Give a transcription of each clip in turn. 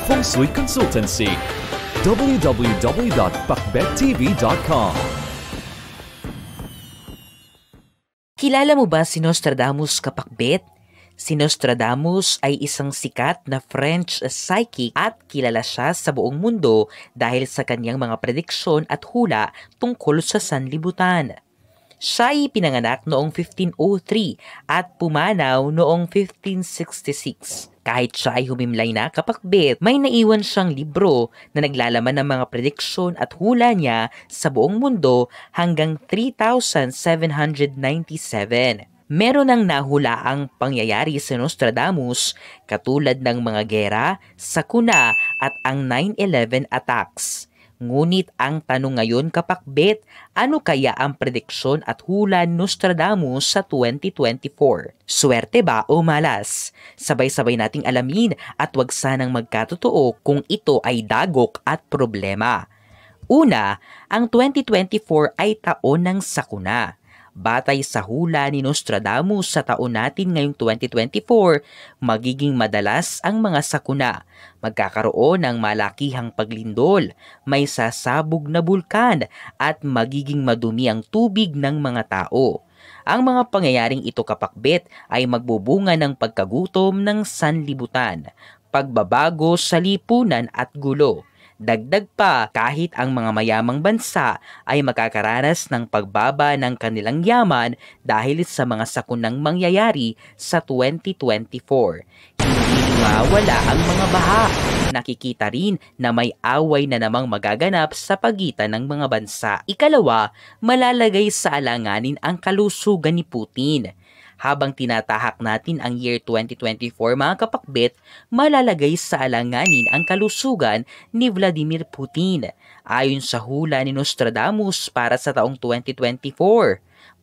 Feng Shui Consultancy. www.pakbettv.com. Kilala mo ba si Nostradamus, Kapakbet? Si Nostradamus ay isang sikat na French psychic at kilala siya sa buong mundo dahil sa kanyang mga prediksyon at hula tungkol sa sanlibutan. Siya ay pinanganak noong 1503 at pumanaw noong 1566. Kahit siya ay humimlay na, Kapakbet, may naiwan siyang libro na naglalaman ng mga prediksyon at hula niya sa buong mundo hanggang 3,797. Meron ng nahulaang pangyayari sa Nostradamus katulad ng mga gera, sakuna at ang 9/11 attacks. Ngunit ang tanong ngayon, Kapakbet, ano kaya ang prediksyon at hula ni Nostradamus sa 2024? Swerte ba o malas? Sabay-sabay nating alamin at wag sanang magkatotoo kung ito ay dagok at problema. Una, ang 2024 ay taon ng sakuna. Batay sa hula ni Nostradamus sa taon natin ngayong 2024, magiging madalas ang mga sakuna. Magkakaroon ng malakihang paglindol, may sasabog na bulkan at magiging madumi ang tubig ng mga tao. Ang mga pangyayaring ito, Kapakbet, ay magbubunga ng pagkagutom ng sanlibutan, pagbabago sa lipunan at gulo. Dagdag pa, kahit ang mga mayamang bansa ay makakaranas ng pagbaba ng kanilang yaman dahil sa mga sakunang mangyayari sa 2024. Hindi mawala ang mga baha. Nakikita rin na may away na namang magaganap sa pagitan ng mga bansa. Ikalawa, malalagay sa alanganin ang kalusugan ni Putin. Habang tinatahak natin ang year 2024, mga Kapakbet, malalagay sa alanganin ang kalusugan ni Vladimir Putin. Ayon sa hula ni Nostradamus para sa taong 2024.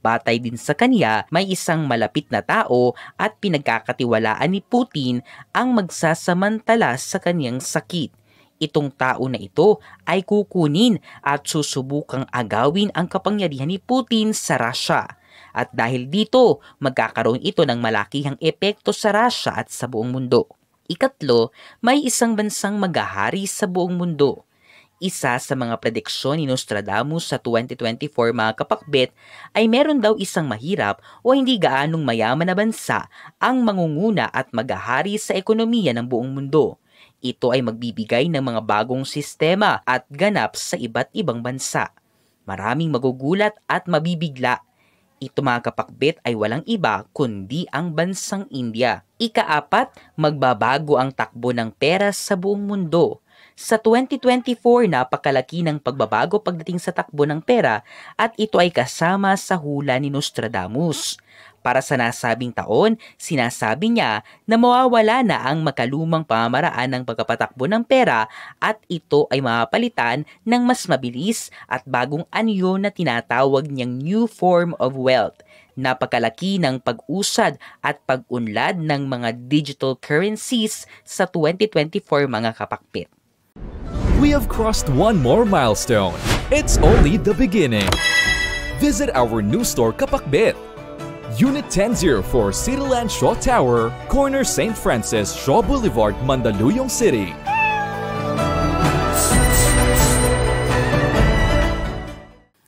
Batay din sa kanya, may isang malapit na tao at pinagkakatiwalaan ni Putin ang magsasamantala sa kanyang sakit. Itong tao na ito ay kukunin at susubukang agawin ang kapangyarihan ni Putin sa Russia. At dahil dito, magkakaroon ito ng malakihang epekto sa Russia at sa buong mundo. Ikatlo, may isang bansang maghahari sa buong mundo. Isa sa mga prediksyon ni Nostradamus sa 2024, mga Kapakbet, ay meron daw isang mahirap o hindi gaanong mayaman na bansa ang mangunguna at maghahari sa ekonomiya ng buong mundo. Ito ay magbibigay ng mga bagong sistema at ganap sa iba't ibang bansa. Maraming magugulat at mabibigla. Ito, mga Kapakbet, ay walang iba kundi ang bansang India. Ikaapat, magbabago ang takbo ng pera sa buong mundo. Sa 2024, napakalaki ng pagbabago pagdating sa takbo ng pera at ito ay kasama sa hula ni Nostradamus. Para sa nasabing taon, sinasabi niya na mawawala na ang makalumang pamamaraan ng pagpapatakbo ng pera at ito ay mapalitan ng mas mabilis at bagong anyo na tinatawag niyang new form of wealth. Napakalaki ng pag-usad at pag-unlad ng mga digital currencies sa 2024, mga Kapakbet. We have crossed one more milestone. It's only the beginning. Visit our new store, Kapakbet. Unit 1004 Cityland Shaw Tower, corner St. Francis, Shaw Boulevard, Mandaluyong City.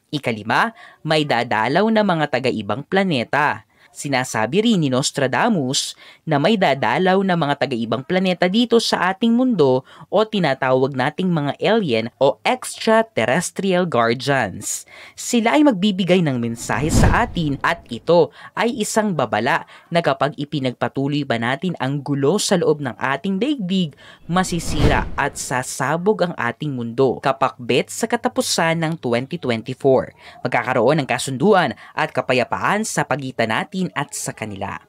Ikalima, may dadalaw na mga taga-ibang planeta. Sinasabi rin ni Nostradamus na may dadalaw na mga taga-ibang planeta dito sa ating mundo o tinatawag nating mga alien o extraterrestrial guardians. Sila ay magbibigay ng mensahe sa atin at ito ay isang babala na kapag ipinagpatuloy ba natin ang gulo sa loob ng ating daigdig, masisira at sasabog ang ating mundo. Kapakbet, sa katapusan ng 2024, magkakaroon ng kasunduan at kapayapaan sa pagitan natin at sa kanila.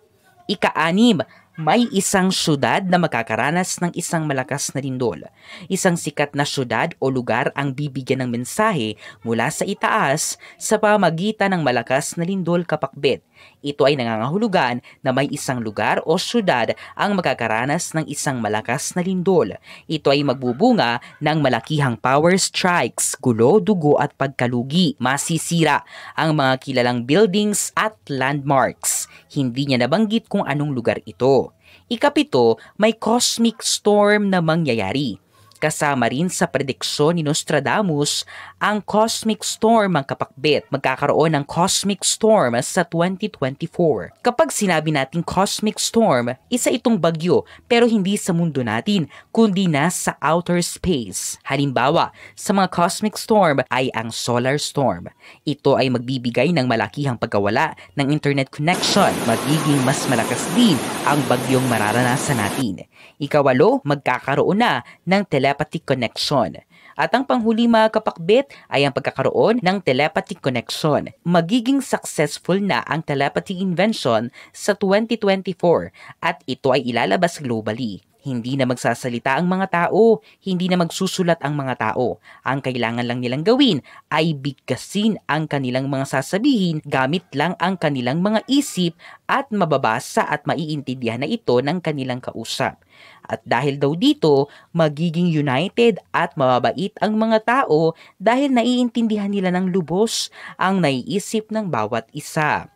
Ika-anim, may isang syudad na makakaranas ng isang malakas na lindol. Isang sikat na syudad o lugar ang bibigyan ng mensahe mula sa itaas sa pamagitan ng malakas na lindol, Kapakbet. Ito ay nangangahulugan na may isang lugar o syudad ang makakaranas ng isang malakas na lindol. Ito ay magbubunga ng malakihang power strikes, gulo, dugo at pagkalugi. Masisira ang mga kilalang buildings at landmarks. Hindi niya nabanggit kung anong lugar ito. Ikapito, may cosmic storm na mangyayari. Kasama rin sa prediksyon ni Nostradamus ang cosmic storm, mga kapakbet. Magkakaroon ng cosmic storm sa 2024. Kapag sinabi nating cosmic storm, isa itong bagyo pero hindi sa mundo natin kundi nasa outer space. Halimbawa, sa mga cosmic storm ay ang solar storm. Ito ay magbibigay ng malakihang pagkawala ng internet connection. Magiging mas malakas din ang bagyong mararanasan natin. Ikawalo, magkakaroon na ng telepathic connection. At ang panghuli, mga kapakbet, ay ang pagkakaroon ng telepathic connection. Magiging successful na ang telepathy invention sa 2024 at ito ay ilalabas globally. Hindi na magsasalita ang mga tao, hindi na magsusulat ang mga tao. Ang kailangan lang nilang gawin ay bigkasin ang kanilang mga sasabihin gamit lang ang kanilang mga isip at mababasa at maiintindihan na ito ng kanilang kausap. At dahil daw dito, magiging united at mababait ang mga tao dahil naiintindihan nila ng lubos ang naiisip ng bawat isa.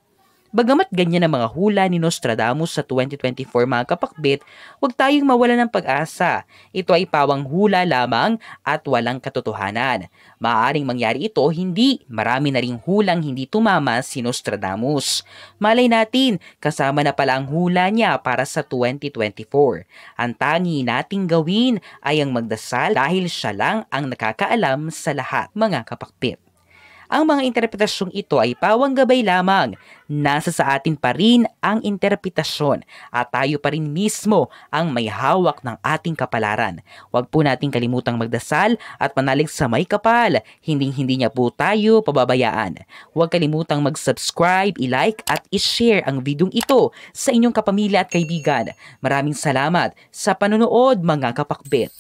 Bagamat ganyan ang mga hula ni Nostradamus sa 2024, mga kapakbet, huwag tayong mawala ng pag-asa. Ito ay pawang hula lamang at walang katotohanan. Maaaring mangyari ito, hindi. Marami na ring hulang hindi tumama si Nostradamus. Malay natin, kasama na pala ang hula niya para sa 2024. Ang tangi nating gawin ay ang magdasal dahil siya lang ang nakakaalam sa lahat, mga kapakbet. Ang mga interpretasyong ito ay pawang gabay lamang. Nasa sa atin pa rin ang interpretasyon at tayo pa rin mismo ang may hawak ng ating kapalaran. Huwag po nating kalimutang magdasal at manalig sa may kapal. Hindi niya po tayo pababayaan. Huwag kalimutang mag-subscribe, i-like at i-share ang videong ito sa inyong kapamilya at kaibigan. Maraming salamat sa panonood, mga kapakbet.